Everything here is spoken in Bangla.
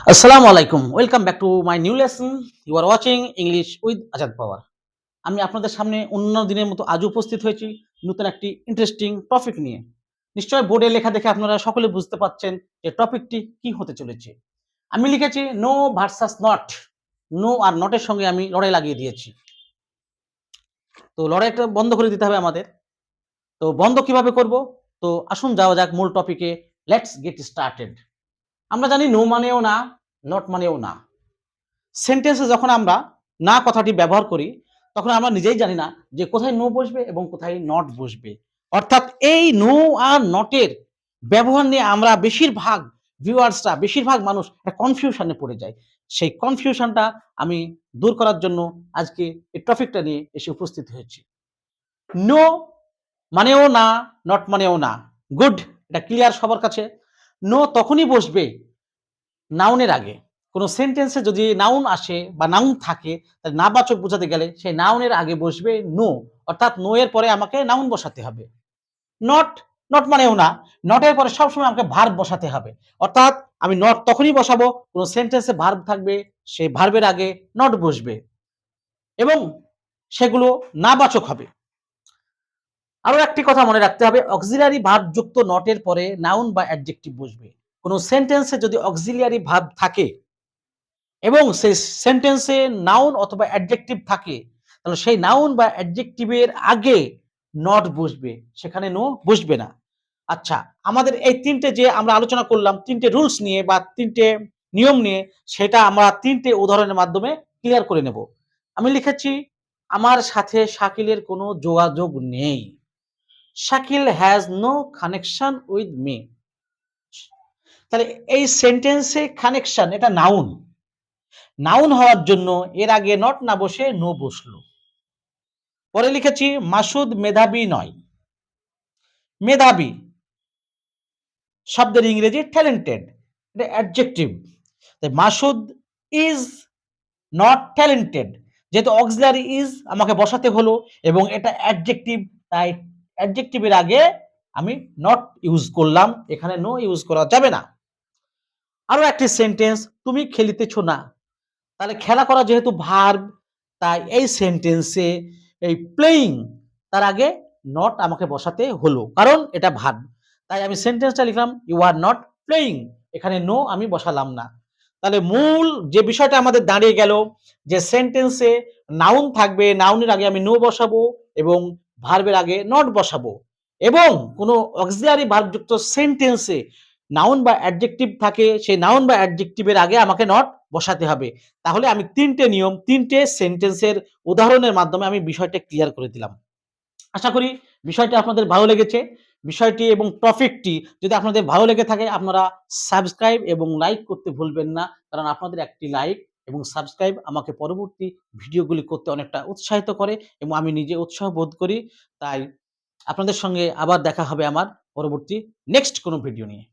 Assalamu alaikum. Welcome back to my new lesson. You are watching English with Azad Power. আমি আপনাদের সামনে অন্য দিনের মতো আজ উপস্থিত হয়েছি নতুন একটি ইন্টারেস্টিং টপিক নিয়ে। নিশ্চয়ই বোর্ডে লেখা দেখে আপনারা সকলে বুঝতে পারছেন যে টপিকটি কি হতে চলেছে। আমি লিখেছি নো ভার্সাস নট। নো আর নটের সঙ্গে আমি লড়াই লাগিয়ে দিয়েছি। তো লড়াইটা বন্ধ করে দিতে হবে আমাদের। তো বন্ধ কিভাবে করব? তো আসুন যাওয়া যাক মূল টপিকে। Let's get started. আমরা জানি নো মানেও না, নট মানেও না। সেন্টেন্সে যখন আমরা না কথাটি ব্যবহার করি তখন আমরা নিজেই জানি না যে কোথায় নো বসবে এবং কোথায় নট বসবে। অর্থাৎ এই নো আর নটের ব্যবহার নিয়ে আমরা বেশিরভাগ মানুষ একটা কনফিউশনে পড়ে যায়। সেই কনফিউশনটা আমি দূর করার জন্য আজকে এই টপিকটা নিয়ে এসে উপস্থিত হয়েছি। নো মানেও না, নট মানেও না। গুড, এটা ক্লিয়ার সবার কাছে। নো তখনই বসবে নাউনের আগে। কোন সেন্টেন্সে যদি নাউন আসে বা নাউন থাকে তাহলে নাবাচক বোঝাতে গেলে সেই নাউনের আগে বসবে নো। অর্থাৎ নো এর পরে আমাকে নাউন বসাতে হবে। নট, নট মানেও না। নট এর পরে সবসময় আমাকে ভার্ব বসাতে হবে। অর্থাৎ আমি নট তখনই বসাবো কোন সেন্টেন্সে ভার্ব থাকবে, সেই ভার্বের আগে নট বসবে এবং সেগুলো নাবাচক হবে। আরো একটি কথা মনে রাখতে হবে, অক্সিলিয়ারি ভার্ব যুক্ত নট এর পরে নাউন বা অ্যাডজেক্টিভ বসবে। কোন সেন্টেন্সে যদি অক্সিলিয়ারি ভার্ব থাকে এবং সেই সেন্টেন্সে নাউন অথবা অ্যাডজেক্টিভ থাকে তাহলে সেই নাউন বা অ্যাডজেক্টিভের আগে নট বসবে, সেখানে নো বসবে না। আচ্ছা, আমাদের এই তিনটে যে আমরা আলোচনা করলাম, তিনটে রুলস নিয়ে বা তিনটে নিয়ম নিয়ে, সেটা আমরা তিনটে উদাহরণের মাধ্যমে ক্লিয়ার করে নেব। আমি লিখেছি আমার সাথে শাকিলের কোনো যোগাযোগ নেই। Shakil has no connection with me. তাহলে এই সেন্টেন্সে কানেকশন এটা নাউন। নাউন হওয়ার জন্য এর আগে নট না বসে নো বসলো। পরে লিখেছি মাসুদ মেধাবী নয়। মেধাবী শব্দের ইংরেজি ট্যালেন্টেড, এটা অ্যাডজেক্টিভ। তাই মাসুদ ইজ নট ট্যালেন্টেড, যেহেতু অক্সিলারি ইজ আমাকে বসাতে হলো এবং এটা অ্যাডজেক্টিভ, তাই অ্যাডজেক্টিভের আগে আমি নট ইউজ করলাম, এখানে নো ইউজ করা যাবে না। আরো একটি সেন্টেন্স, তুমি খেলিতেছো না। তাহলে খেলা করা যেহেতু ভার্ব, তাই এই সেন্টেন্সে এই প্লেইং তার আগে নট আমাকে বসাতে হলো, কারণ এটা ভার্ব। তাই আমি সেন্টেন্সটা লিখলাম ইউ আর নট প্লেইং, এখানে নো আমি বসালাম না। তাহলে মূল যে বিষয়টা আমাদের দাঁড়িয়ে গেল যে সেন্টেন্সে নাউন থাকবে, নাউনের আগে আমি নো বসাবো এবং ভার্বের আগে নট বসাবো, এবং কোনো অক্সিলারি ভার্ব যুক্ত সেন্টেন্সে নাউন বা অ্যাডজেক্টিভ থাকে, সেই নাউন বা অ্যাডজেক্টিভের আগে আমাকে নট বসাতে হবে। তাহলে আমি তিনটে নিয়ম, তিনটে সেন্টেন্সের উদাহরণের মাধ্যমে আমি বিষয়টা ক্লিয়ার করে দিলাম। আশা করি বিষয়টা আপনাদের ভালো লেগেছে। বিষয়টি এবং টপিকটি যদি আপনাদের ভালো লেগে থাকে আপনারা সাবস্ক্রাইব এবং লাইক করতে ভুলবেন না, কারণ আপনাদের একটি লাইক এবং সাবস্ক্রাইব আমাকে পরবর্তী ভিডিওগুলি করতে অনেকটা উৎসাহিত করে এবং আমি নিজে উৎসাহ বোধ করি। তাই আপনাদের সঙ্গে আবার দেখা হবে আমার পরবর্তী নেক্সট কোনো ভিডিও নিয়ে।